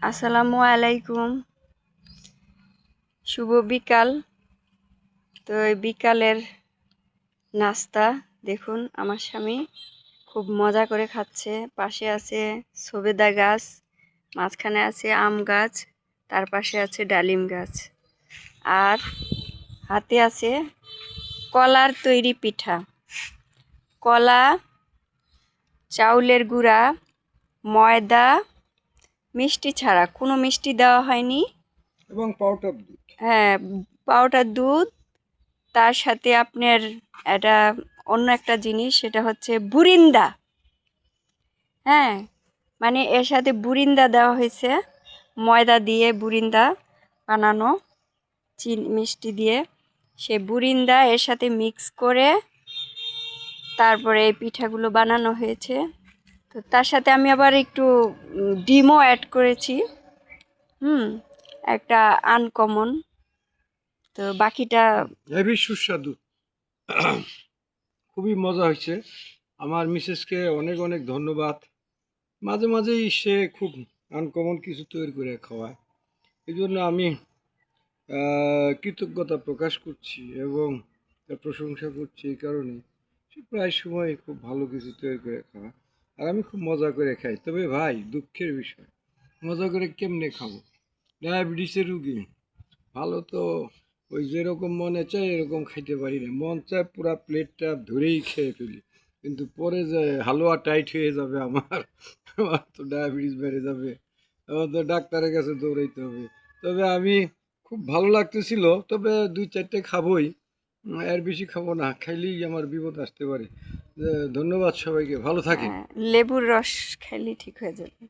আসসালামু আলাইকুম। শুভ বিকাল। তো এই বিকালের নাস্তা দেখুন, আমার স্বামী খুব মজা করে খাচ্ছে। পাশে আছে সবেদা গাছ, মাঝখানে আছে আম গাছ, তার পাশে আছে ডালিম গাছ, আর হাতে আছে কলার তৈরি পিঠা। কলা, চাউলের গুঁড়া, ময়দা, মিষ্টি ছাড়া, কোনো মিষ্টি দেওয়া হয়নি, এবং পাউডার দুধ। হ্যাঁ, পাউডার দুধ। তার সাথে আপনার এটা অন্য একটা জিনিস, সেটা হচ্ছে বুরিন্দা। হ্যাঁ, মানে এর সাথে বুরিন্দা দেওয়া হয়েছে, ময়দা দিয়ে বুরিন্দা বানানো, চিনি মিষ্টি দিয়ে সে বুরিন্দা এর সাথে মিক্স করে তারপরে এই পিঠাগুলো বানানো হয়েছে। তো তার সাথে আমি আবার একটু ডিমও অ্যাড করেছি। একটা আনকমন। তো বাকিটা হেভি সুস্বাদু, খুবই মজা হয়েছে। আমার মিসেসকে অনেক অনেক ধন্যবাদ। মাঝে মাঝেই সে খুব আনকমন কিছু তৈরি করে খাওয়ায়, এই জন্য আমি কৃতজ্ঞতা প্রকাশ করছি এবং তার প্রশংসা করছি। এই কারণে সে প্রায় সময় খুব ভালো কিছু তৈরি করে খাওয়ায়, আর আমি খুব মজা করে খাই। তবে ভাই, দুঃখের বিষয়, মজা করে কেমনে খাবো? ডায়াবেটিসের রুগী, ভালো তো ওই যেরকম মনে চায় এরকম খাইতে পারি না। মন চায় পুরা প্লেটটা ধরেই খেয়ে ফেলি, কিন্তু পরে যে হালুয়া টাইট হয়ে যাবে আমার, আমার তো ডায়াবেটিস বেড়ে যাবে, আমার তো ডাক্তারের কাছে দৌড়াইতে হবে। তবে আমি খুব ভালো লাগতেছিল, তবে দুই চারটে খাবোই, এর বেশি খাবো না, খাইলেই আমার বিপদ আসতে পারে। ধন্যবাদ সবাইকে, ভালো থাকেন। লেবুর রস খেলে ঠিক হয়ে যাবে।